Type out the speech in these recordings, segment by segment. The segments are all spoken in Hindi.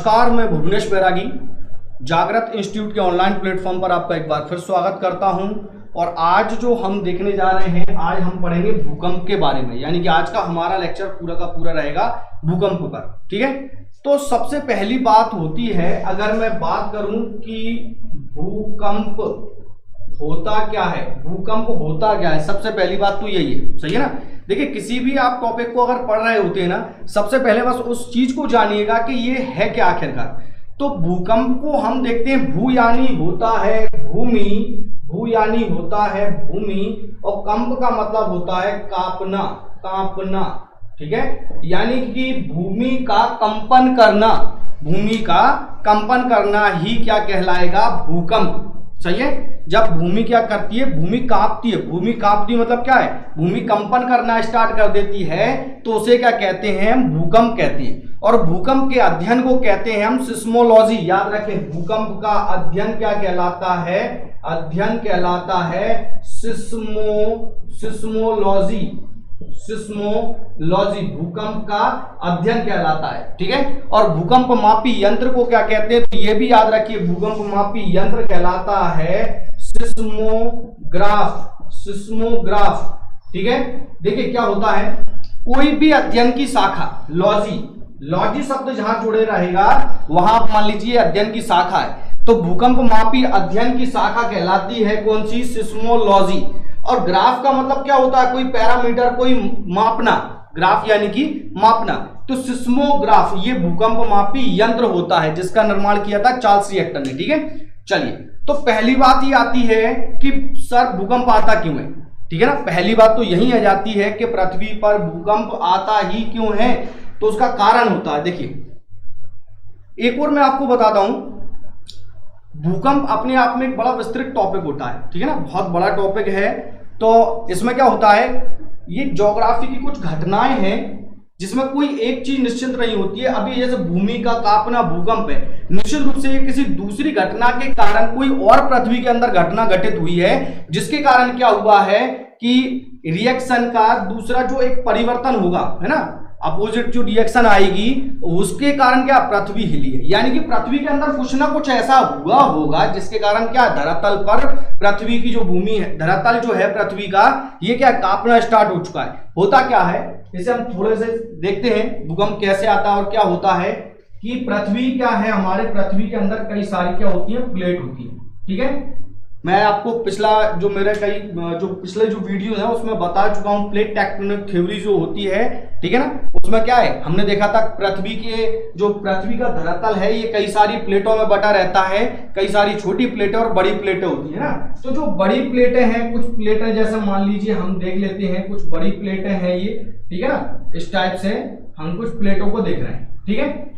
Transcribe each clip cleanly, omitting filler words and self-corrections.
नमस्कार, मैं भुवनेश बैरागी जागृत इंस्टीट्यूट के ऑनलाइन प्लेटफॉर्म पर आपका एक बार फिर स्वागत करता हूं। और आज जो हम देखने जा रहे हैं, आज हम पढ़ेंगे भूकंप के बारे में, यानी कि आज का हमारा लेक्चर पूरा का पूरा रहेगा भूकंप पर। ठीक है, तो सबसे पहली बात होती है, अगर मैं बात करूं कि भूकंप होता क्या है, भूकंप होता क्या है, सबसे पहली बात तो यही है। सही है ना। देखिए, किसी भी आप टॉपिक को अगर पढ़ रहे होते हैं ना, सबसे पहले बस उस चीज को जानिएगा कि ये है क्या आखिरकार। तो भूकंप को हम देखते हैं, भू यानी होता है भूमि, भू यानी होता है भूमि, और कंप का मतलब होता है कांपना, कांपना। ठीक है, यानी कि भूमि का कंपन करना, भूमि का कंपन करना ही क्या कहलाएगा, भूकंप। सही है। जब भूमि क्या करती है, भूमि कांपती है, भूमि कांपती मतलब क्या है, भूमि कंपन करना स्टार्ट कर देती है, तो उसे क्या कहते हैं, हम भूकंप कहते हैं। और भूकंप के अध्ययन को कहते हैं हम सिस्मोलॉजी। याद रखें, भूकंप का अध्ययन क्या कहलाता है, अध्ययन कहलाता है सिस्मोलॉजी, सिस्मोलॉजी भूकंप का अध्ययन कहलाता है। ठीक है, और भूकंप मापी यंत्र को क्या कहते हैं, तो ये भी याद रखिए, भूकंप मापी यंत्र कहलाता है सिस्मोग्राफ, सिस्मोग्राफ। ठीक है, देखिए क्या होता है, कोई भी अध्ययन की शाखा, लॉजी, लॉजी शब्द जहां जुड़े रहेगा वहां मान लीजिए अध्ययन की शाखा है, तो भूकंप मापी अध्ययन की शाखा कहलाती है कौन सी, सिस्मोलॉजी। और ग्राफ का मतलब क्या होता है, कोई पैरामीटर, कोई मापना, ग्राफ यानी कि मापना। तो सिस्मोग्राफ ये भूकंप मापी यंत्र होता है जिसका निर्माण किया था चार्ल्स रिएक्टर ने। ठीक है, चलिए, तो पहली बात ये आती है कि सर भूकंप आता क्यों है। ठीक है ना, पहली बात तो यही आ जाती है कि पृथ्वी पर भूकंप आता ही क्यों है, तो उसका कारण होता है। देखिए, एक और मैं आपको बताता हूं, भूकंप अपने आप में एक बड़ा विस्तृत टॉपिक होता है। ठीक है ना, बहुत बड़ा टॉपिक है। तो इसमें क्या होता है, ये ज्योग्राफी की कुछ घटनाएं हैं जिसमें कोई एक चीज निश्चित नहीं होती है। अभी जैसे भूमि का कांपना भूकंप है, निश्चित रूप से ये किसी दूसरी घटना के कारण कोई और पृथ्वी के अंदर घटना घटित हुई है, जिसके कारण क्या हुआ है कि रिएक्शन का दूसरा जो एक परिवर्तन होगा, है ना, अपोजिट जो रिएक्शन आएगी, उसके कारण क्या पृथ्वी हिली है। यानी कि पृथ्वी के अंदर कुछ ना कुछ ऐसा हुआ होगा जिसके कारण क्या धरातल पर पृथ्वी की जो भूमि है, धरातल जो है पृथ्वी का, ये क्या कांपना स्टार्ट हो चुका है। होता क्या है, इसे हम थोड़े से देखते हैं भूकंप कैसे आता है और क्या होता है कि पृथ्वी क्या है, हमारे पृथ्वी के अंदर कई सारी क्या होती है, प्लेट होती है। ठीक है, मैं आपको पिछला जो मेरे पिछले जो वीडियो है उसमें बता चुका हूं, प्लेट टेक्टोनिक थ्योरी जो होती है। ठीक है ना, उसमें क्या है, हमने देखा था पृथ्वी के जो पृथ्वी का धरातल है ये कई सारी प्लेटों में बटा रहता है, कई सारी छोटी प्लेटें और बड़ी प्लेटें होती है ना। तो जो बड़ी प्लेटें हैं, कुछ प्लेटें जैसे मान लीजिए हम देख लेते हैं, कुछ बड़ी प्लेटें हैं ये। ठीक है ना, इस टाइप से हम कुछ प्लेटों को देख रहे हैं। ठीक है,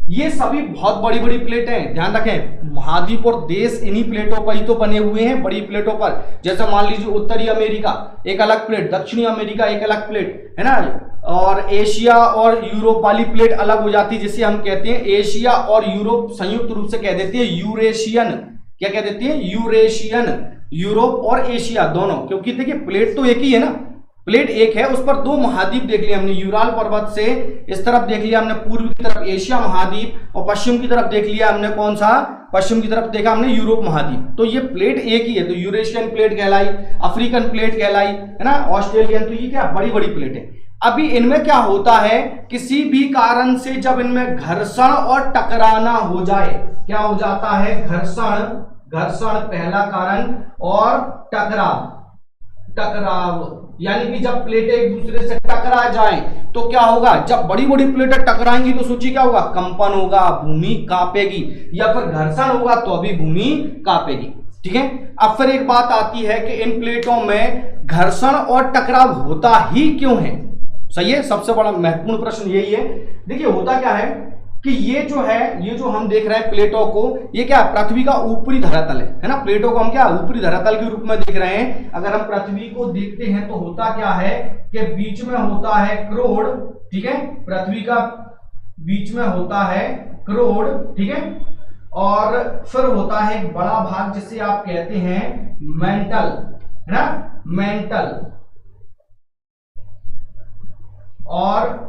ये सभी बहुत बड़ी बड़ी प्लेटें हैं। ध्यान रखें, महाद्वीप और देश इन्हीं प्लेटों पर ही तो बने हुए हैं, बड़ी प्लेटों पर। जैसे मान लीजिए उत्तरी अमेरिका एक अलग प्लेट, दक्षिणी अमेरिका एक अलग प्लेट, है ना, और एशिया और यूरोप वाली प्लेट अलग हो जाती है, जिसे हम कहते हैं एशिया और यूरोप संयुक्त रूप से कह देती है यूरेशियन। क्या कह देती है, यूरेशियन, यूरोप और एशिया दोनों। क्योंकि देखिए प्लेट तो एक ही है ना, प्लेट एक है, उस पर दो महाद्वीप देख लिया हमने, यूराल पर्वत से इस तरफ देख लिया हमने पूर्व की तरफ एशिया महाद्वीप, और पश्चिम की तरफ देख लिया हमने कौन सा, पश्चिम की तरफ देखा हमने यूरोप महाद्वीप। तो ये प्लेट एक ही है, तो यूरेशियन प्लेट कहलाई, अफ्रीकन प्लेट कहलाई, है ना, ऑस्ट्रेलियन। तो ये क्या बड़ी बड़ी प्लेट है। अभी इनमें क्या होता है, किसी भी कारण से जब इनमें घर्षण और टकराना हो जाए, क्या हो जाता है, घर्षण, घर्षण पहला कारण, और टकराव, टकराव यानी कि जब प्लेटें एक दूसरे से टकरा जाएं तो क्या होगा, जब बड़ी बड़ी प्लेटें टकराएंगी तो सोचिए क्या होगा, कंपन होगा, भूमि कांपेगी, या फिर घर्षण होगा तो अभी भूमि कांपेगी। ठीक है, अब फिर एक बात आती है कि इन प्लेटों में घर्षण और टकराव होता ही क्यों है। सही है, सबसे बड़ा महत्वपूर्ण प्रश्न यही है। देखिए होता क्या है कि ये जो है, ये जो हम देख रहे हैं प्लेटों को, ये क्या पृथ्वी का ऊपरी धरातल है ना, प्लेटों को हम क्या ऊपरी धरातल के रूप में देख रहे हैं। अगर हम पृथ्वी को देखते हैं तो होता क्या है कि बीच में होता है क्रोड। ठीक है, पृथ्वी का बीच में होता है क्रोड। ठीक है, और फिर होता है एक बड़ा भाग जिसे आप कहते हैं मेंटल, है ना, मेंटल, और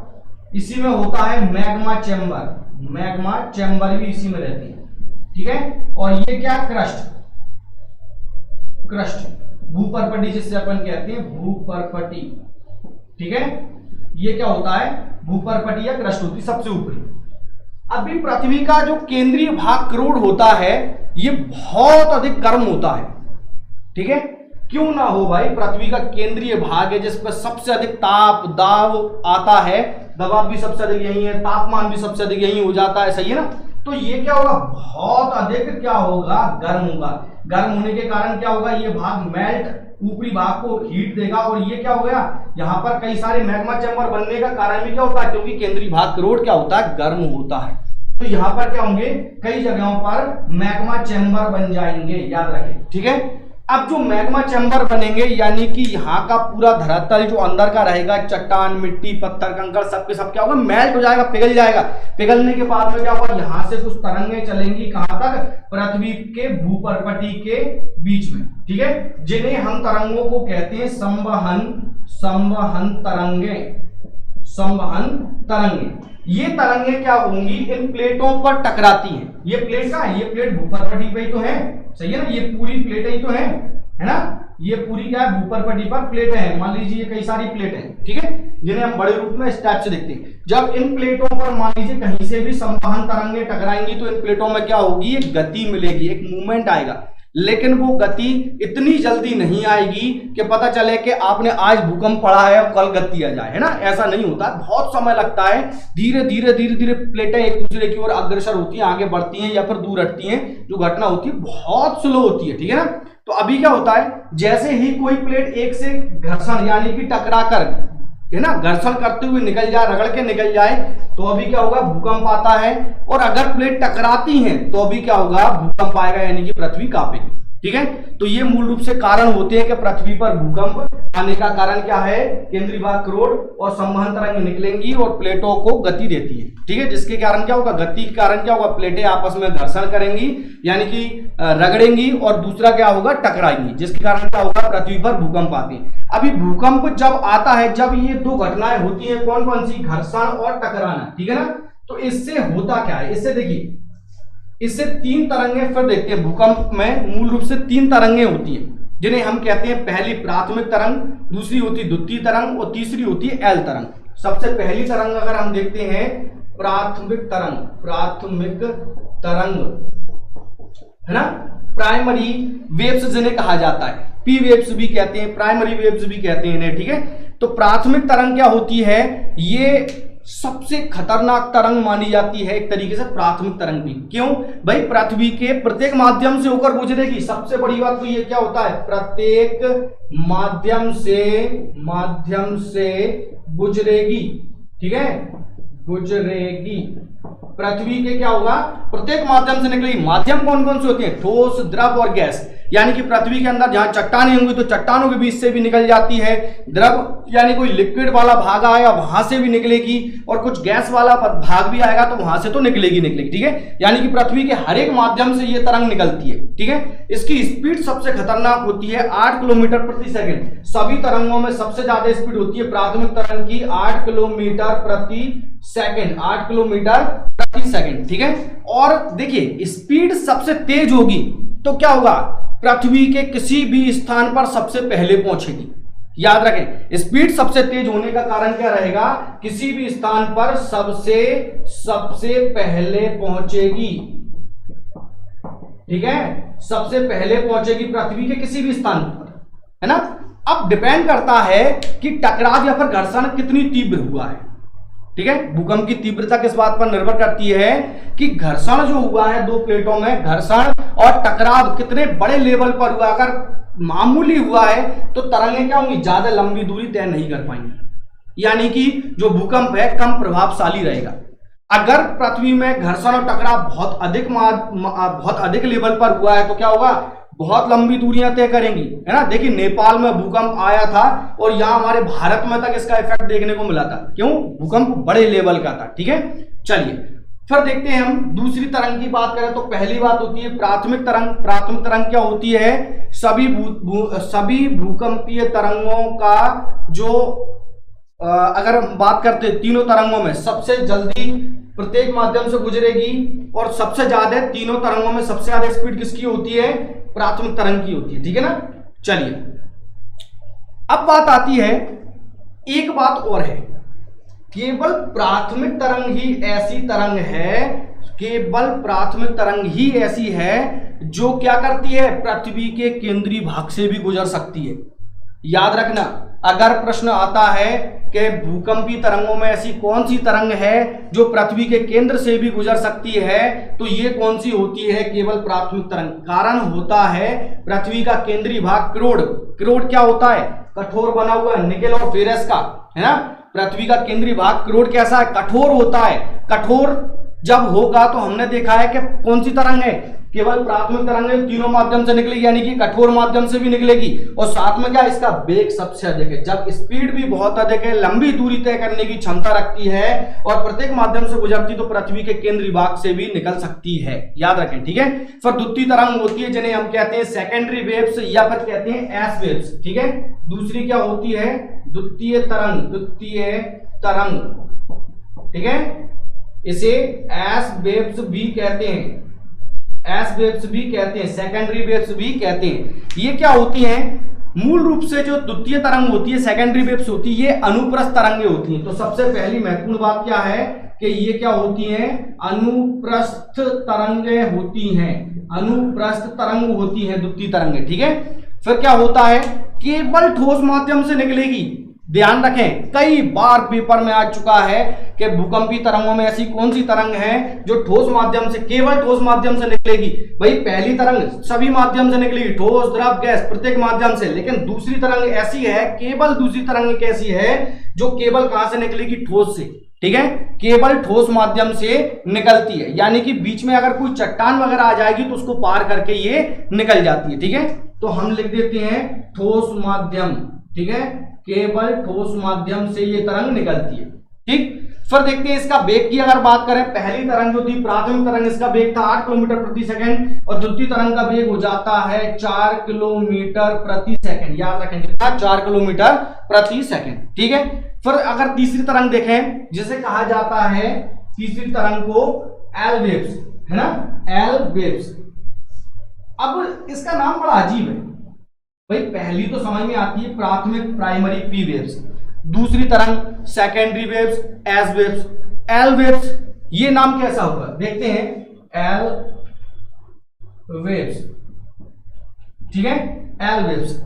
इसी में होता है मैग्मा चैम्बर, मैग्मा चैम्बर भी इसी में रहती है, ठीक है। और ये क्या, क्रस्ट, क्रस्ट भूपर्पटी जिससे अपन कहते हैं भूपर्पटी, ठीक है। ये क्या होता है, भूपर्पटी या क्रस्ट होती है सबसे ऊपरी। अभी पृथ्वी का जो केंद्रीय भाग करोड़ होता है ये बहुत अधिक गर्म होता है, ठीक है। क्यों ना हो भाई, पृथ्वी का केंद्रीय भाग है जिस पर सबसे अधिक ताप दाब आता है, दबाव भी सबसे अधिक यही है, तापमान भी सबसे अधिक यही हो जाता है, सही है ना। तो ये क्या होगा, बहुत अधिक क्या होगा, गर्म होगा। गर्म होने के कारण क्या होगा, ये भाग मेल्ट, ऊपरी भाग को हीट देगा। और ये क्या हो गया, यहाँ पर कई सारे मैग्मा चैम्बर बनने का कारण भी क्या होता है, क्योंकि केंद्रीय भाग करोड़ क्या होता है, गर्म होता है। तो यहाँ पर क्या होंगे, कई जगहों पर मैग्मा चैम्बर बन जाएंगे, याद रखें, ठीक है। अब जो मैग्मा चैम्बर बनेंगे यानी कि यहाँ का पूरा धरातल जो अंदर का रहेगा, चट्टान मिट्टी पत्थर कंकड़ सबके सब क्या होगा, मेल्ट हो जाएगा, पिघल जाएगा। पिघलने के बाद में क्या होगा, यहाँ से कुछ तरंगें चलेंगी कहां तक, पृथ्वी के भूपर्पटी के बीच में, ठीक है, जिन्हें हम तरंगों को कहते हैं संवहन, संवहन तरंगे, संवहन तरंगे। ये तरंगे क्या होंगी, इन प्लेटों पर टकराती हैं। ये प्लेट का है, ये प्लेट भूपर्पटी पे ही तो है, सही है ना, ये पूरी प्लेट ही तो है ना, ये पूरी क्या है, भूपर्पटी पर प्लेट है। मान लीजिए कई सारी प्लेट है, ठीक है, जिन्हें हम बड़े रूप में इस टाइप से देखते हैं। जब इन प्लेटों पर मान लीजिए कहीं से भी संवहन तरंगे टकराएंगी तो इन प्लेटों में क्या होगी, एक गति मिलेगी, एक मूवमेंट आएगा। लेकिन वो गति इतनी जल्दी नहीं आएगी कि पता चले कि आपने आज भूकंप पड़ा है और कल गति आ जाए, है ना, ऐसा नहीं होता, बहुत समय लगता है। धीरे धीरे धीरे धीरे प्लेटें एक दूसरे की ओर अग्रसर होती हैं, आगे बढ़ती हैं या फिर दूर हटती हैं। जो घटना होती है बहुत स्लो होती है, ठीक है ना। तो अभी क्या होता है, जैसे ही कोई प्लेट एक से घर्षण यानी कि टकरा कर, है ना, घर्षण करते हुए निकल जाए, रगड़ के निकल जाए, तो अभी क्या होगा, भूकंप आता है। और अगर प्लेट टकराती हैं तो अभी क्या होगा, भूकंप आएगा, यानी कि पृथ्वी कांपेगी, ठीक है। तो ये मूल रूप से कारण होते हैं कि पृथ्वी पर भूकंप आने का कारण क्या है, केंद्रीय भाग करोड़ और संवहन तरंग निकलेंगी और प्लेटों को गति देती है, ठीक है। जिसके कारण क्या होगा, गति के कारण क्या होगा, प्लेटें आपस में घर्षण करेंगी यानी कि रगड़ेंगी, और दूसरा क्या होगा, टकराएंगी, जिसके कारण क्या होगा, पृथ्वी पर भूकंप आते हैं। अभी भूकंप जब आता है, जब ये दो घटनाएं होती है, कौन कौन सी, घर्षण और टकराना, ठीक है ना। तो इससे होता क्या है, इससे देखिए, इससे तीन तरंगें फिर देखते हैं। भूकंप में मूल रूप से तीन तरंगें होती हैं, जिन्हें हम कहते हैं, पहली प्राथमिक तरंग, दूसरी होती है द्वितीय तरंग और तीसरी होती है एल तरंग। सबसे पहली तरंग अगर हम देखते हैं, प्राथमिक तरंग, प्राथमिक तरंग, है ना, प्राइमरी वेव्स जिन्हें कहा जाता है, पी वेव्स भी कहते हैं, प्राइमरी वेव्स भी कहते हैं इन्हें, ठीक है। तो प्राथमिक तरंग क्या होती है, ये सबसे खतरनाक तरंग मानी जाती है एक तरीके से प्राथमिक तरंग भी। क्यों भाई, पृथ्वी के प्रत्येक माध्यम से होकर गुजरेगी। सबसे बड़ी बात तो ये क्या होता है, प्रत्येक माध्यम से गुजरेगी, ठीक है, गुजरेगी। पृथ्वी के क्या होगा, प्रत्येक माध्यम से निकलेगी। माध्यम कौन कौन से होते हैं, ठोस द्रव और गैस, यानी कि पृथ्वी के अंदर जहां चट्टानें होंगी तो चट्टानों के बीच से भी निकल जाती है। द्रव यानी कोई लिक्विड वाला भाग आएगा वहां से भी निकलेगी, और कुछ गैस वाला भाग भी आएगा तो वहां से तो निकलेगी, ठीक है। यानी कि पृथ्वी के हर एक माध्यम से ये तरंग निकलती है, ठीक है। इसकी स्पीड सबसे खतरनाक होती है 8 किलोमीटर प्रति सेकंड। सभी तरंगों में सबसे ज्यादा स्पीड होती है प्राथमिक तरंग की 8 किलोमीटर प्रति सेकंड, 8 किलोमीटर प्रति सेकंड, ठीक है। और देखिए, स्पीड सबसे तेज होगी तो क्या होगा, पृथ्वी के किसी भी स्थान पर सबसे पहले पहुंचेगी। याद रखें, स्पीड सबसे तेज होने का कारण क्या रहेगा, किसी भी स्थान पर सबसे पहले पहुंचेगी, ठीक है, सबसे पहले पहुंचेगी पृथ्वी के किसी भी स्थान पर, है ना। अब डिपेंड करता है कि टकराव या फिर घर्षण कितनी तीव्र हुआ है, ठीक है। भूकंप की तीव्रता किस बात पर निर्भर करती है कि घर्षण जो हुआ है दो प्लेटों में, घर्षण और टकराव कितने बड़े लेवल पर हुआ। अगर मामूली हुआ है तो तरंगें क्या होंगी, ज्यादा लंबी दूरी तय नहीं कर पाएंगी, यानी कि जो भूकंप है कम प्रभावशाली रहेगा। अगर पृथ्वी में घर्षण और टकराव बहुत अधिक लेवल पर हुआ है तो क्या होगा, बहुत लंबी दूरियां तय करेंगी, है ना। देखिए, नेपाल में भूकंप आया था और यहां हमारे भारत में तक इसका इफेक्ट देखने को मिला था। क्यों, भूकंप बड़े लेवल का था, ठीक है। चलिए फिर देखते हैं हम दूसरी तरंग की बात करें तो पहली बात होती है प्राथमिक तरंग। प्राथमिक तरंग क्या होती है, सभी भूकंपीय तरंगों का जो अगर हम बात करते हैं तीनों तरंगों में सबसे जल्दी प्रत्येक माध्यम से गुजरेगी और सबसे ज्यादा तीनों तरंगों में सबसे ज्यादा स्पीड किसकी होती है? प्राथमिक तरंग की होती है। ठीक है ना। चलिए अब बात आती है, एक बात और है, केवल प्राथमिक तरंग ही ऐसी तरंग है, केवल प्राथमिक तरंग ही ऐसी है जो क्या करती है? पृथ्वी के केंद्रीय भाग से भी गुजर सकती है। याद रखना, अगर प्रश्न आता है कि भूकंपी तरंगों में ऐसी कौन सी तरंग है जो पृथ्वी के केंद्र से भी गुजर सकती है, तो ये कौन सी होती है? केवल प्राथमिक तरंग। कारण होता है पृथ्वी का केंद्रीय भाग क्रोड क्या होता है? कठोर बना हुआ है, निकेल और फेरस का, है ना। पृथ्वी का केंद्रीय भाग क्रोड कैसा है? कठोर होता है। कठोर जब होगा तो हमने देखा है कि कौन सी तरंग है? केवल प्राथमिक तरंग है, तीनों माध्यम से निकलेगी, यानी कि कठोर माध्यम से भी निकलेगी। और साथ में क्या, इसका वेग सबसे अधिक है। जब स्पीड भी बहुत अधिक है, लंबी दूरी तय करने की क्षमता रखती है और प्रत्येक माध्यम से गुजरती, तो पृथ्वी के केंद्रीय भाग से भी निकल सकती है। याद रखें, ठीक है। फिर द्वितीय तरंग होती है जिन्हें हम कहते हैं सेकेंडरी वेव्स या फिर कहते हैं एस वेव्स। ठीक है। दूसरी क्या होती है? द्वितीय तरंग। ठीक है। इसे एस वेव्स भी कहते हैं, एस वेव्स भी कहते हैं, सेकेंडरी वेव्स भी कहते हैं। ये क्या होती हैं? मूल रूप से जो द्वितीय तरंग होती है, सेकेंडरी वेव्स होती है, ये अनुप्रस्थ तरंगें होती हैं। तो सबसे पहली महत्वपूर्ण बात क्या है कि ये क्या होती हैं? अनुप्रस्थ तरंगें होती हैं, अनुप्रस्थ तरंग होती हैं द्वितीय तरंगें। ठीक है। फिर क्या होता है? केवल ठोस माध्यम से निकलेगी। ध्यान रखें, कई बार पेपर में आ चुका है कि भूकंपी तरंगों में ऐसी कौन सी तरंग है जो ठोस माध्यम से, केवल ठोस माध्यम से निकलेगी। भाई पहली तरंग सभी माध्यम से निकलेगी, ठोस, द्रव, गैस, प्रत्येक माध्यम से। लेकिन दूसरी तरंग ऐसी है, केवल दूसरी तरंग कैसी है जो केवल कहां से निकलेगी? ठोस से। ठीक है। केवल ठोस माध्यम से निकलती है, यानी कि बीच में अगर कोई चट्टान वगैरह आ जाएगी तो उसको पार करके ये निकल जाती है। ठीक है। तो हम लिख देते हैं ठोस माध्यम। ठीक है। केवल ठोस माध्यम से ये तरंग निकलती है। ठीक। फिर देखते हैं इसका वेग की अगर बात करें। पहली तरंग जो थी प्राथमिक तरंग, इसका वेग था 8 किलोमीटर प्रति सेकंड और द्वितीय तरंग का वेग हो जाता है 4 किलोमीटर प्रति सेकंड। याद रखें कितना? 4 किलोमीटर प्रति सेकंड। ठीक है। फिर अगर तीसरी तरंग देखें, जिसे कहा जाता है तीसरी तरंग को एल वेव्स, है ना, एल वेव्स। अब इसका नाम बड़ा अजीब है भाई। पहली तो समझ में आती है प्राथमिक, प्राइमरी, पी वेव्स। दूसरी तरंग secondary waves, S waves, L waves. ये नाम कैसा होगा देखते हैं, एल वेव्स। ठीक है। एल वेव्स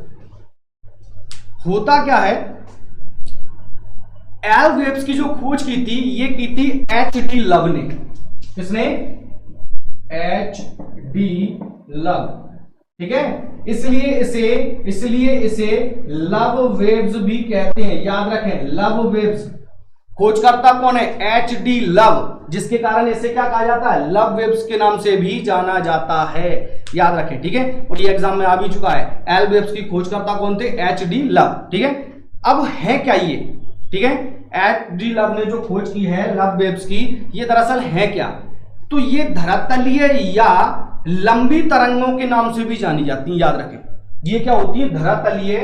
होता क्या है? एल वेव्स की जो खोज की थी, ये की थी H.D. लव ने। किसने? H.D. लव। ठीक है। इसलिए इसे लव वेव्स भी कहते हैं। याद रखें, लव वेव्स। खोजकर्ता कौन है? H.D. लव, जिसके कारण इसे क्या कहा जाता है? लव वेव्स के नाम से भी जाना जाता है। याद रखें। ठीक है। और ये एग्जाम में आ भी चुका है। एल वेव्स की खोजकर्ता कौन थे? H.D. लव। ठीक है। अब है क्या ये? ठीक है। H.D. लव ने जो खोज की है लव वेव्स की, ये दरअसल है क्या? तो ये धरातलीय या लंबी तरंगों के नाम से भी जानी जाती है। याद रखें, ये क्या होती है? धरातलीय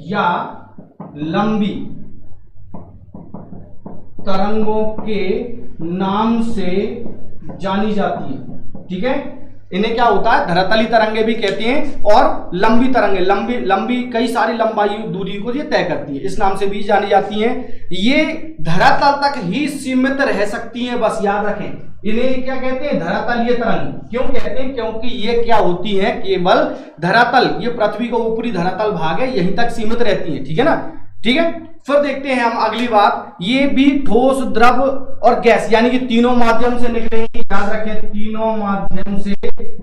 या लंबी तरंगों के नाम से जानी जाती है। ठीक है। इन्हें क्या होता है? धरातलीय तरंगे भी कहते हैं और लंबी तरंगे, लंबी कई सारी लंबाई दूरी को ये तय करती है, इस नाम से भी जानी जाती हैं। ये धरातल तक ही सीमित रह सकती हैं, बस याद रखें। इन्हें क्या कहते हैं? धरातलीय तरंग। क्यों कहते हैं? क्योंकि ये क्या होती है? केवल धरातल, ये पृथ्वी का ऊपरी धरातल भाग है, यहीं तक सीमित रहती है। ठीक है ना। ठीक है। फिर देखते हैं हम अगली बात, ये भी ठोस, द्रव और गैस, यानी कि तीनों माध्यम से निकलेंगी। याद रखें, तीनों माध्यम से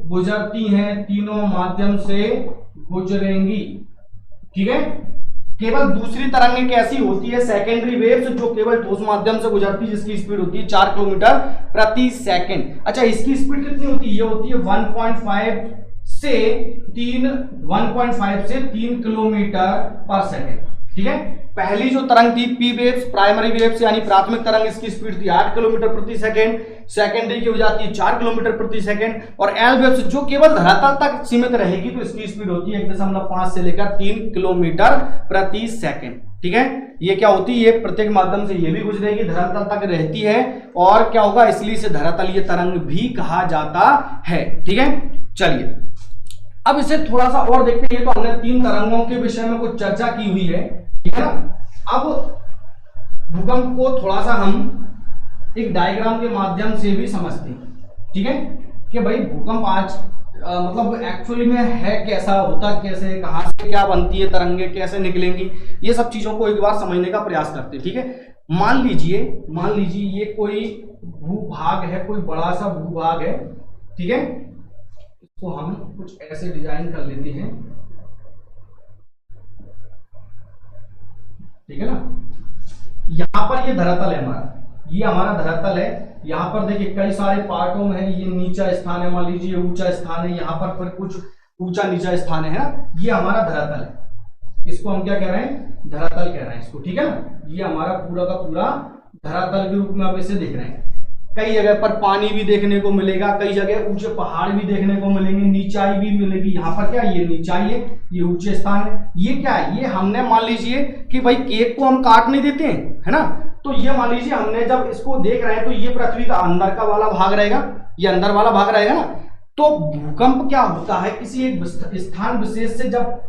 गुजरती हैं, तीनों माध्यम से गुजरेंगी। ठीक है। केवल दूसरी तरंगें कैसी होती है? सेकेंडरी वेव्स, जो केवल ठोस माध्यम से गुजरती है, जिसकी स्पीड होती है 4 किलोमीटर प्रति सेकंड। अच्छा, इसकी स्पीड कितनी होती है? ये होती है 1.5 से 3 किलोमीटर पर सेकंड। ठीक है। पहली जो तरंग थी पी वेव्स, प्राइमरी वेव्स यानी प्राथमिक तरंग, इसकी स्पीड थी 8 किलोमीटर प्रति सेकंड, सेकेंडरी की हो जाती है 4 किलोमीटर प्रति सेकंड, और एल वेव्स जो केवल धरातल तक सीमित रहेगी तो इसकी स्पीड होती है 1.5 से लेकर 3 किलोमीटर प्रति सेकंड। ठीक है, ये क्या होती है, प्रत्येक माध्यम से ये भी गुजरेगी, धरातल तक रहती है, और क्या होगा, इसलिए इसे धरातलीय तरंग भी कहा जाता है। ठीक है, चलिए अब इसे थोड़ा सा और देखते हैं। तो हमने 3 तरंगों के विषय में कुछ चर्चा की हुई है, ठीक है ना। अब भूकंप को थोड़ा सा हम एक डायग्राम के माध्यम से भी समझते हैं, ठीक है, कि भाई भूकंप आज मतलब एक्चुअली में है कैसा, होता कैसे, कहां से क्या बनती है तरंगे, कैसे निकलेंगी, ये सब चीजों को एक बार समझने का प्रयास करते हैं। ठीक है, मान लीजिए ये कोई भूभाग है, कोई बड़ा सा भूभाग है, ठीक है, इसको हम कुछ ऐसे डिजाइन कर लेते हैं, ठीक है ना। यहां पर ये धरातल है हमारा, ये हमारा धरातल है। यहां पर देखिए कई सारे पार्टों में है, ये नीचा स्थान है, मान लीजिए ऊंचा स्थान है, यहां पर फिर कुछ ऊंचा नीचा स्थान है ना, ये हमारा धरातल है। इसको हम क्या कह रहे हैं, धरातल कह रहे हैं इसको, ठीक है ना। ये हमारा पूरा का पूरा धरातल के रूप में आप इसे देख रहे हैं। कई जगह पर पानी भी देखने को मिलेगा, कई जगह ऊंचे पहाड़ भी देखने को मिलेंगे, नीचाई भी मिलेगी। यहाँ पर क्या, ये नीचाई है, ये ऊंचे स्थान है। ये क्या है, ये हमने मान लीजिए कि भाई केक को हम काट नहीं देते हैं, है ना, तो ये मान लीजिए हमने जब इसको देख रहे हैं तो ये पृथ्वी का अंदर का वाला भाग रहेगा, ये अंदर वाला भाग रहेगा ना। तो भूकंप क्या होता है, किसी एक स्थान विशेष से जब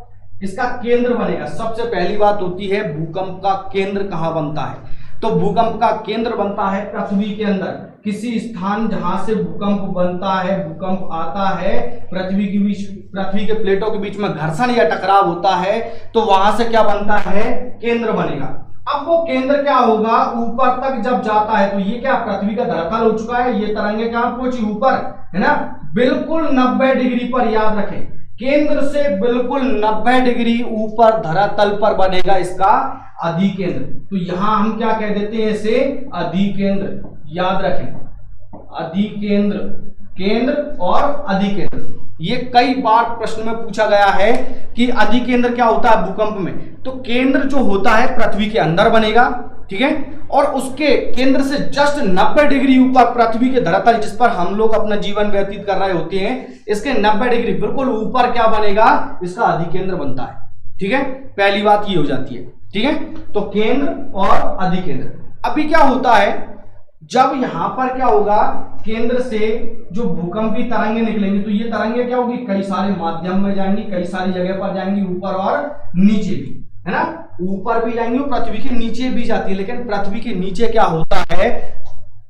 इसका केंद्र बनेगा, सबसे पहली बात होती है भूकंप का केंद्र कहाँ बनता है। तो भूकंप का केंद्र बनता है पृथ्वी के अंदर, किसी स्थान जहां से भूकंप बनता है, भूकंप आता है, पृथ्वी के प्लेटों के बीच में घर्षण या टकराव होता है, तो वहां से क्या बनता है, केंद्र बनेगा। अब वो केंद्र क्या होगा, ऊपर तक जब जाता है, तो ये क्या पृथ्वी का धरातल हो चुका है, ये तरंगे कहां पहुंची, ऊपर, है ना, बिल्कुल 90 डिग्री पर। याद रखें, केंद्र से बिल्कुल 90 डिग्री ऊपर धरातल पर बनेगा इसका अधिकेंद्र। तो यहां हम क्या कह देते हैं इसे, अधिकेंद्र। याद रखें, अधिकेंद्र, केंद्र और अधिकेंद्र, ये कई बार प्रश्न में पूछा गया है कि अधिकेंद्र क्या होता है भूकंप में। तो केंद्र जो होता है पृथ्वी के अंदर बनेगा, ठीक है, और उसके केंद्र से जस्ट 90 डिग्री ऊपर पृथ्वी के धरातल जिस पर हम लोग अपना जीवन व्यतीत कर रहे होते हैं, इसके 90 डिग्री बिल्कुल ऊपर क्या बनेगा, इसका अधिकेंद्र बनता है। ठीक है, पहली बात ये हो जाती है। ठीक है, तो केंद्र और अधिकेंद्र। अभी क्या होता है, जब यहां पर क्या होगा, केंद्र से जो भूकंपी तरंगे निकलेंगी, तो ये तरंगे क्या होगी, कई सारे माध्यम में जाएंगी, कई सारी जगह पर जाएंगी, ऊपर और नीचे भी, है ना, ऊपर भी जाएंगी और पृथ्वी के नीचे भी जाती है। लेकिन पृथ्वी के नीचे क्या होता है,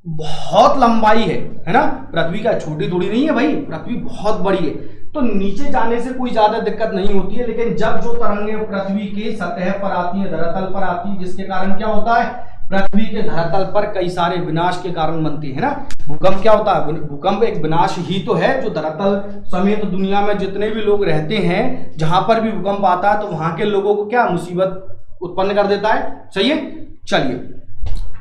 बहुत लंबाई है ना, पृथ्वी का छोटी थोड़ी नहीं है भाई, पृथ्वी बहुत बड़ी है, तो नीचे जाने से कोई ज्यादा दिक्कत नहीं होती है। लेकिन जब जो तरंगे पृथ्वी के सतह पर आती है, धरातल पर आती है, जिसके कारण क्या होता है, पृथ्वी के धरातल पर कई सारे विनाश के कारण बनती है ना। भूकंप क्या होता है, भूकंप एक विनाश ही तो है, जो धरातल समेत दुनिया में जितने भी लोग रहते हैं, जहां पर भी भूकंप आता है तो वहां के लोगों को क्या मुसीबत उत्पन्न कर देता है। सही है, चलिए,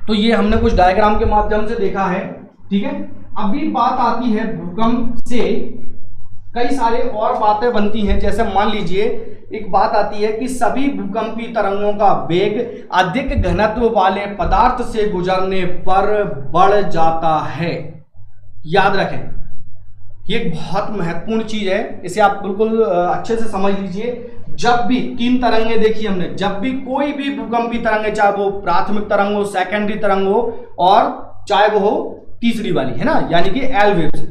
तो ये हमने कुछ डायग्राम के माध्यम से देखा है। ठीक है, अभी बात आती है भूकंप से कई सारे और बातें बनती हैं। जैसे मान लीजिए एक बात आती है कि सभी भूकंपी तरंगों का वेग अधिक घनत्व वाले पदार्थ से गुजरने पर बढ़ जाता है। याद रखें, ये एक बहुत महत्वपूर्ण चीज है, इसे आप बिल्कुल अच्छे से समझ लीजिए। जब भी 3 तरंगे देखी हमने, जब भी कोई भी भूकंपी तरंगे, चाहे वो प्राथमिक तरंग हो, सेकेंडरी तरंग हो, और चाहे वो हो तीसरी वाली, है ना, यानी कि एल वेव्स,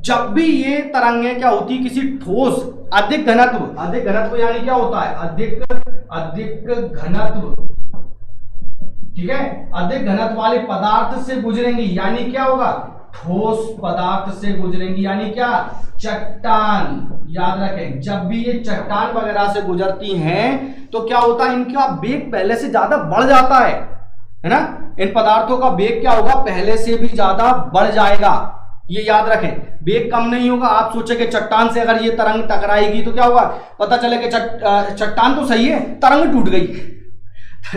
जब भी ये तरंगे क्या होती, किसी ठोस अधिक घनत्व यानी क्या होता है, अधिक घनत्व, ठीक है, अधिक घनत्व वाले पदार्थ से गुजरेंगी, यानी क्या होगा, ठोस पदार्थ से गुजरेंगी, यानी क्या, चट्टान। याद रखें, जब भी ये चट्टान वगैरह से गुजरती हैं तो क्या होता है, इनका वेग पहले से ज्यादा बढ़ जाता है ना। इन पदार्थों का वेग क्या होगा, पहले से भी ज्यादा बढ़ जाएगा। ये याद रखें, वेग कम नहीं होगा। आप सोचे कि चट्टान से अगर ये तरंग टकराएगी तो क्या होगा, पता चले कि चट्टान तो सही है, तरंग टूट गई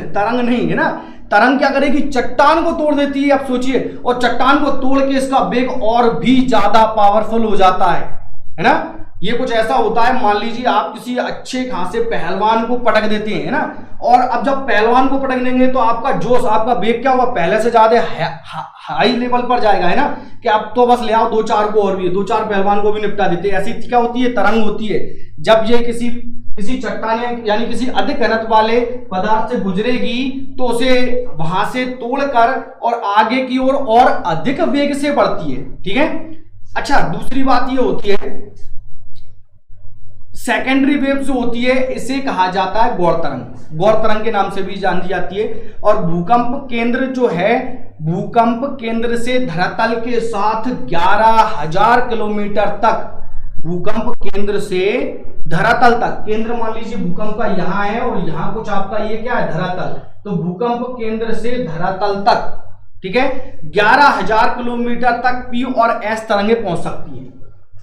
तरंग नहीं, है ना, तरंग क्या करेगी, चट्टान को तोड़ देती है। आप सोचिए, और चट्टान को तोड़ के इसका वेग और भी ज्यादा पावरफुल हो जाता है ना। ये कुछ ऐसा होता है, मान लीजिए आप किसी अच्छे खासे पहलवान को पटक देते हैं ना, और अब जब पहलवान को पटक देंगे तो आपका जोश, आपका वेग क्या होगा, पहले से ज्यादा हाई लेवल पर जाएगा, है ना, कि अब तो बस ले आओ 2-4 को और भी, 2-4 पहलवान को भी निपटा देते हैं। ऐसी क्या होती है, तरंग होती है। जब ये किसी चट्टान यानी किसी अधिक घनत्व वाले पदार्थ से गुजरेगी तो उसे वहां से तोड़कर और आगे की ओर और अधिक वेग से बढ़ती है। ठीक है। अच्छा, दूसरी बात ये होती है, सेकेंडरी वेव जो होती है इसे कहा जाता है गौड़ तरंग, गौड़ तरंग के नाम से भी जानी जाती है। और भूकंप केंद्र जो है, भूकंप केंद्र से धरातल के साथ 11,000 किलोमीटर तक, भूकंप केंद्र से धरातल तक, केंद्र मान लीजिए भूकंप का यहां है और यहां कुछ आपका ये क्या है, धरातल, तो भूकंप केंद्र से धरातल तक, ठीक है, 11,000 किलोमीटर तक पी और एस तरंगें पहुंच सकती है।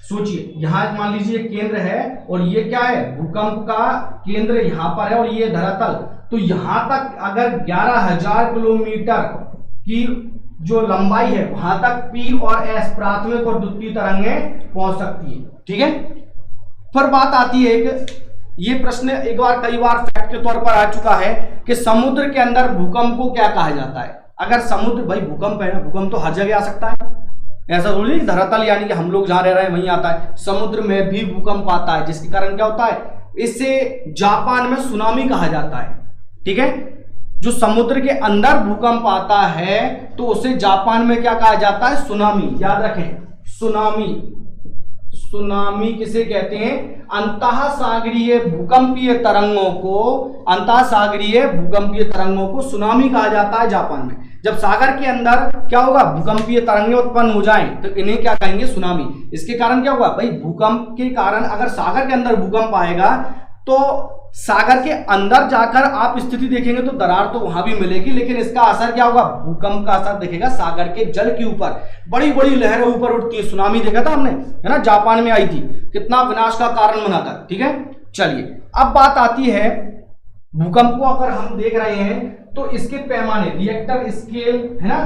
सोचिए, यहां मान लीजिए केंद्र है और ये क्या है, भूकंप का केंद्र यहां पर है और ये धरातल, तो यहां तक अगर 11,000 किलोमीटर की जो लंबाई है वहां तक पी और एस, प्राथमिक और द्वितीय तरंगें पहुंच सकती है। ठीक है। फिर बात आती है एक, ये प्रश्न एक बार कई बार फैक्ट के तौर पर आ चुका है कि समुद्र के अंदर भूकंप को क्या कहा जाता है। अगर समुद्र, भाई भूकंप है ना, भूकंप तो हर जगह आ सकता है, ऐसा थोड़ी धरातल यानी कि हम लोग जहां रह रहे हैं वहीं आता है, समुद्र में भी भूकंप आता है, जिसके कारण क्या होता है, इसे जापान में सुनामी कहा जाता है। ठीक है। जो समुद्र के अंदर भूकंप आता है तो उसे जापान में क्या कहा जाता है, सुनामी। याद रखें, सुनामी, सुनामी किसे कहते हैं, अंतः सागरीय भूकंपीय तरंगों को, अंतः सागरीय भूकंपीय तरंगों को सुनामी कहा जाता है जापान में। जब सागर के अंदर क्या होगा, भूकंपीय तरंगें उत्पन्न हो जाएं तो इन्हें क्या कहेंगे, सुनामी। इसके कारण क्या होगा भाई, भूकंप के कारण अगर सागर के अंदर भूकंप आएगा तो सागर के अंदर जाकर आप स्थिति देखेंगे तो दरार तो वहां भी मिलेगी, लेकिन इसका असर क्या होगा, भूकंप का असर दिखेगा सागर के जल के ऊपर, बड़ी बड़ी लहरें ऊपर उठती है। सुनामी देखा था हमने, है ना, जापान में आई थी, कितना विनाश का कारण बना था। ठीक है। चलिए, अब बात आती है भूकंप को अगर हम देख रहे हैं तो इसके पैमाने, रिएक्टर स्केल, है ना,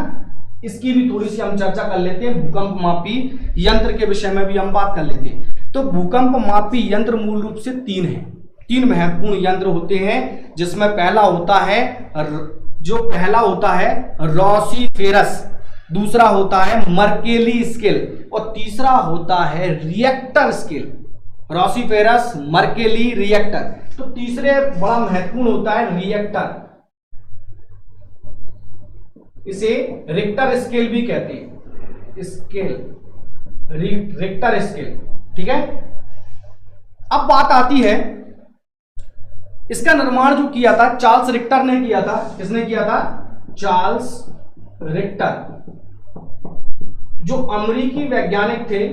इसकी भी थोड़ी सी हम चर्चा कर लेते हैं। भूकंप मापी यंत्र के विषय में भी हम बात कर लेते हैं। तो भूकंप मापी यंत्र मूल रूप से 3 हैं, 3 महत्वपूर्ण यंत्र होते हैं, जिसमें पहला होता है रोसीफेरस, दूसरा होता है मर्केली स्केल और तीसरा होता है Richter scale. Rossi Forel, Mercalli, Richter. तो तीसरे बड़ा महत्वपूर्ण होता है रिएक्टर, इसे रिक्टर स्केल भी कहते हैं, स्केल, रिक्टर स्केल। ठीक है। अब बात आती है, इसका निर्माण जो किया था चार्ल्स रिक्टर ने किया था। किसने किया था, चार्ल्स रिक्टर, जो अमेरिकी वैज्ञानिक थे।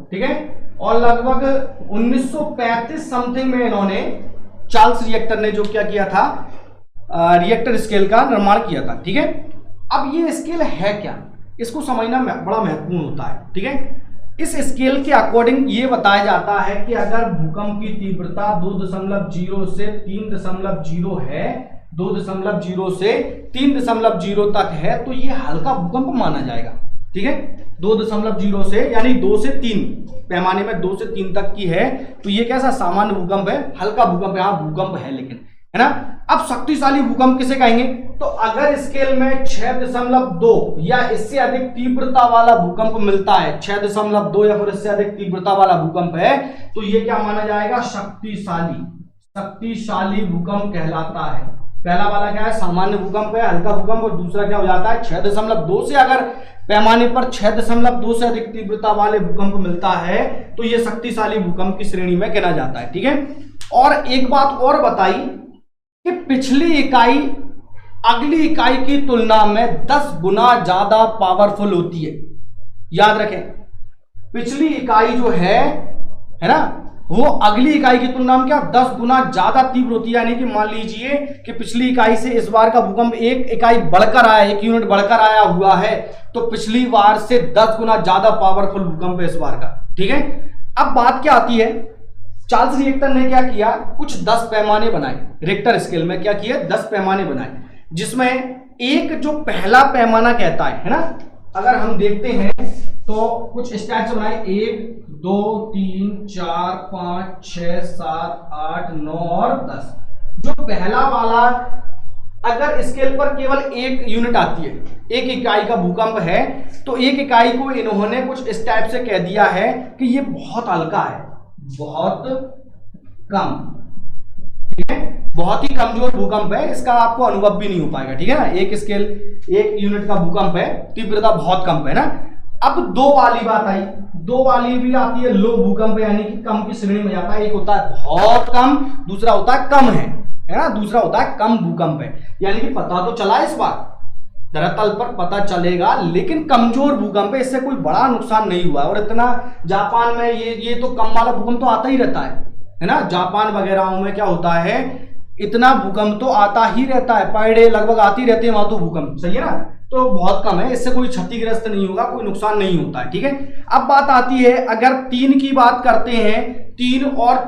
ठीक है। और लगभग 1935 समथिंग में इन्होंने, चार्ल्स रिएक्टर ने जो क्या किया था, रिएक्टर स्केल का निर्माण किया था। ठीक है। अब ये स्केल है क्या, इसको समझना बड़ा महत्वपूर्ण होता है। ठीक है। इस स्केल के अकॉर्डिंग ये बताया जाता है कि अगर भूकंप की तीव्रता 2.0 से 3.0 है, 2.0 से 3.0 तक है तो ये हल्का भूकंप माना जाएगा। ठीक है। 2.0 से यानी 2 से 3 पैमाने में 2 से 3 तक की है तो ये कैसा सामान्य भूकंप है, हल्का भूकंप है। हाँ, भूकंप है लेकिन, है ना। अब शक्तिशाली भूकंप किसे कहेंगे, तो अगर स्केल में 6.2 या इससे अधिक तीव्रता वाला भूकंप मिलता है, 6.2 या फिर इससे अधिक तीव्रता वाला भूकंप है तो ये क्या माना जाएगा, शक्तिशाली, शक्तिशाली भूकंप कहलाता है। पहला वाला क्या है, सामान्य भूकंप है, हल्का भूकंप, और दूसरा क्या हो जाता है 6.2 से, अगर पैमाने पर 6.2 से अधिक तीव्रता वाले भूकंप मिलता है तो ये शक्तिशाली भूकंप की श्रेणी में गिना जाता है। ठीक है। और एक बात और बताई कि पिछली इकाई अगली इकाई की तुलना में 10 गुना ज्यादा पावरफुल होती है। याद रखें, पिछली इकाई जो है ना, वो अगली इकाई की तुलना में क्या 10 गुना ज्यादा तीव्र होती है। यानी कि मान लीजिए कि पिछली इकाई से इस बार का भूकंप 1 इकाई बढ़कर आया, 1 यूनिट बढ़कर आया हुआ है, तो पिछली बार से 10 गुना ज्यादा पावरफुल भूकंप है इस बार का। ठीक है। अब बात क्या आती है, चार्ल्स रिएक्टर ने क्या किया, कुछ 10 पैमाने बनाए, रिक्टर स्केल में क्या किया, 10 पैमाने बनाए, जिसमें एक जो पहला पैमाना कहता है ना, अगर हम देखते हैं तो कुछ इस टाइप से बनाए, 1 2 3 4 5 6 7 8 9 और 10। जो पहला वाला, अगर स्केल पर केवल 1 यूनिट आती है, 1 इकाई का भूकंप है, तो 1 इकाई को इन्होंने कुछ इस टाइप से कह दिया है कि ये बहुत हल्का है, बहुत कम, ठीक है, बहुत ही कमजोर भूकंप है, इसका आपको अनुभव भी नहीं हो पाएगा, ठीक है ना। 1 यूनिट का भूकंप है, तीव्रता बहुत कम है ना। अब 2 वाली बात आई, 2 वाली भी आती है, लो भूकंप यानी कि कम की श्रेणी में जाता है। एक होता है बहुत कम, दूसरा होता है कम है ना, दूसरा होता है कम भूकंप है, यानी कि पता तो चला इस बार धरातल पर पता चलेगा, लेकिन कमजोर भूकंप है, इससे कोई बड़ा नुकसान नहीं हुआ। और इतना जापान में ये तो कम वाला भूकंप तो आता ही रहता है ना। जापान वगैरह में क्या होता है, इतना भूकंप तो आता ही रहता है, पर डे लगभग आती रहती है वहां तो भूकंप, सही है ना। तो बहुत कम है, इससे कोई क्षतिग्रस्त नहीं होगा, कोई नुकसान नहीं होता है, ठीक है। अब बात आती है, अगर 3 की बात करते हैं, 3 और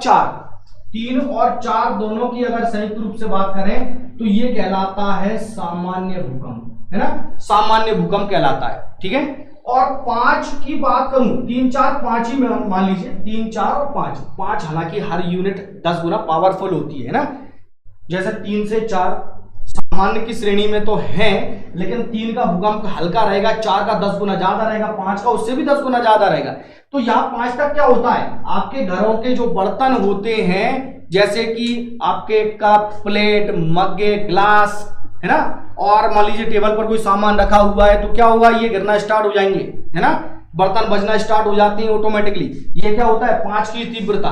4 दोनों की अगर संयुक्त रूप से बात करें तो ये कहलाता है सामान्य भूकंप, है ना, सामान्य भूकंप कहलाता है, ठीक है। और 5 की बात करूं, 3 4 5 ही मान लीजिए, 3 4 और 5, हालांकि हर यूनिट 10 गुना पावरफुल होती है ना। जैसे 3 से 4 सामान्य की श्रेणी में तो है, लेकिन 3 का भूकंप हल्का रहेगा, 4 का 10 गुना ज्यादा रहेगा, 5 का उससे भी 10 गुना ज्यादा रहेगा। तो यहाँ 5 तक क्या होता है, आपके घरों के जो बर्तन होते हैं, जैसे कि आपके कप, प्लेट, मग्गे, ग्लास, है ना, और मान लीजिए टेबल पर कोई सामान रखा हुआ है, तो क्या होगा, ये गिरना स्टार्ट हो जाएंगे, है ना, बर्तन बजना स्टार्ट हो जाते हैं ऑटोमेटिकली। ये क्या होता है, 5 की तीव्रता,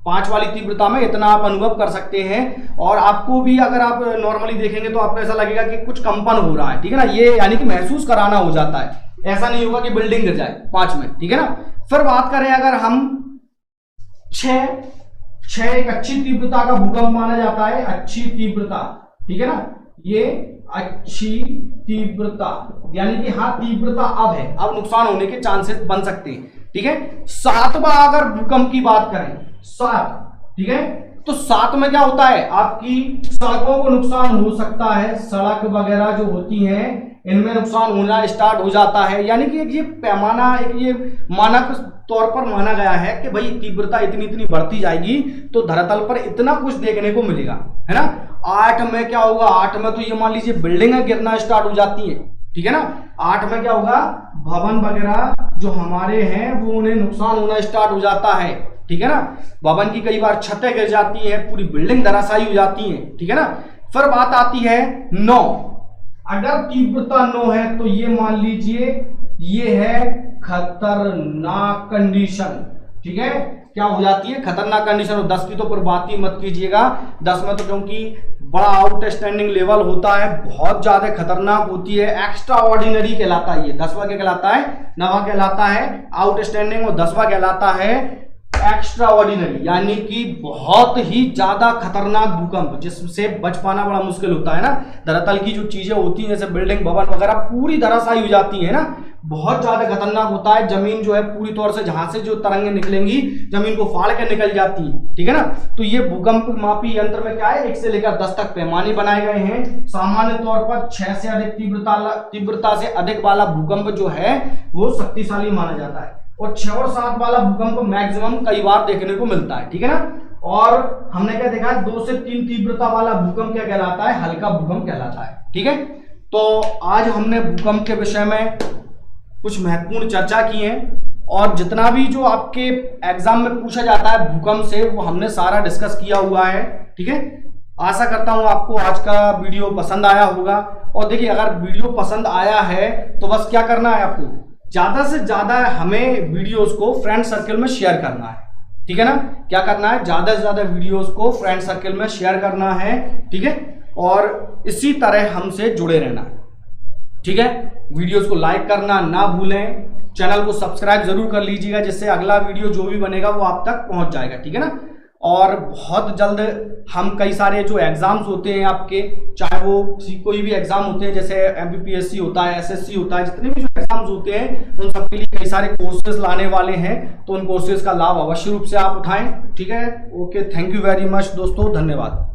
5 वाली तीव्रता में इतना आप अनुभव कर सकते हैं। और आपको भी अगर आप नॉर्मली देखेंगे तो आपको ऐसा लगेगा कि कुछ कंपन हो रहा है, ठीक है ना, ये यानी कि महसूस कराना हो जाता है, ऐसा नहीं होगा कि बिल्डिंग गिर जाए 5 में, ठीक है ना। फिर बात करें अगर हम 6 एक अच्छी तीव्रता का भूकंप माना जाता है, अच्छी तीव्रता, ठीक है ना, ये अच्छी तीव्रता, यानी कि हाँ तीव्रता अब है, अब नुकसान होने के चांसेस बन सकते हैं, ठीक है। 7वां अगर भूकंप की बात करें, 7, ठीक है, तो 7 में क्या होता है, आपकी सड़कों को नुकसान हो सकता है, सड़क वगैरह जो होती हैं इनमें नुकसान होना स्टार्ट हो जाता है। यानी कि एक ये पैमाना, एक ये मानक तौर पर माना गया है कि भाई तीव्रता इतनी इतनी बढ़ती जाएगी तो धरातल पर इतना कुछ देखने को मिलेगा, है ना। 8 में क्या होगा, 8 में तो ये मान लीजिए बिल्डिंगें गिरना स्टार्ट हो जाती हैं, ठीक है ना। 8 में क्या होगा, भवन वगैरह जो हमारे हैं वो उन्हें नुकसान होना स्टार्ट हो जाता है, ठीक है ना। भवन की कई बार छतें गिर जाती हैं, पूरी बिल्डिंग धराशायी हो जाती है, ठीक है ना। फिर बात आती है 9, अगर तीव्रता 9 है तो ये मान लीजिए ये है खतरनाक कंडीशन, ठीक है, क्या हो जाती है, खतरनाक कंडीशन। और 10 की तो फिर बात ही मत कीजिएगा, 10 में तो क्योंकि बड़ा आउटस्टैंडिंग लेवल होता है, बहुत ज्यादा खतरनाक होती है, एक्स्ट्रा ऑर्डिनरी कहलाता है ये। 10वां क्या कहलाता है, 9वां कहलाता है आउटस्टैंडिंग और 10वां कहलाता है एक्स्ट्रा ऑर्डिनरी, यानी कि बहुत ही ज्यादा खतरनाक भूकंप जिससे बच पाना बड़ा मुश्किल होता है ना। धरातल की जो चीजें होती हैं जैसे बिल्डिंग, भवन वगैरह पूरी धराशायी हो जाती है ना, बहुत ज्यादा खतरनाक होता है। जमीन जो है पूरी तौर से, जहां से जो तरंगें निकलेंगी जमीन को फाड़ के निकल जाती है, ठीक है ना। तो ये भूकंप मापी यंत्र में क्या है, 1 से लेकर 10 तक पैमाने बनाए गए हैं। सामान्य तौर पर 6 से अधिक तीव्रता से अधिक वाला भूकंप जो है वो शक्तिशाली माना जाता है, और 6 और 7 वाला भूकंप मैक्सिमम कई बार देखने को मिलता है, ठीक है ना। और हमने क्या देखा है, 2 से 3 तीव्रता वाला भूकंप क्या कहलाता है, हल्का भूकंप कहलाता है, ठीक है। तो आज हमने भूकंप के विषय में कुछ महत्वपूर्ण चर्चा की है, और जितना भी जो आपके एग्जाम में पूछा जाता है भूकंप से वो हमने सारा डिस्कस किया हुआ है, ठीक है। आशा करता हूं आपको आज का वीडियो पसंद आया होगा। और देखिए, अगर वीडियो पसंद आया है तो बस क्या करना है, आपको ज्यादा से ज्यादा हमें वीडियोस को फ्रेंड सर्कल में शेयर करना है, ठीक है ना। क्या करना है, ज्यादा से ज्यादा वीडियोस को फ्रेंड सर्कल में शेयर करना है, ठीक है, और इसी तरह हमसे जुड़े रहना, ठीक है। वीडियोस को लाइक करना ना भूलें, चैनल को सब्सक्राइब जरूर कर लीजिएगा, जिससे अगला वीडियो जो भी बनेगा वो आप तक पहुंच जाएगा, ठीक है ना। और बहुत जल्द हम कई सारे जो एग्जाम्स होते हैं आपके, चाहे वो कोई भी एग्जाम होते हैं, जैसे MPPSC होता है, SSC होता है, जितने भी जो एग्जाम्स होते हैं उन सबके लिए कई सारे कोर्सेज लाने वाले हैं, तो उन कोर्सेज का लाभ अवश्य रूप से आप उठाएं, ठीक है। Okay, thank you very much दोस्तों, धन्यवाद।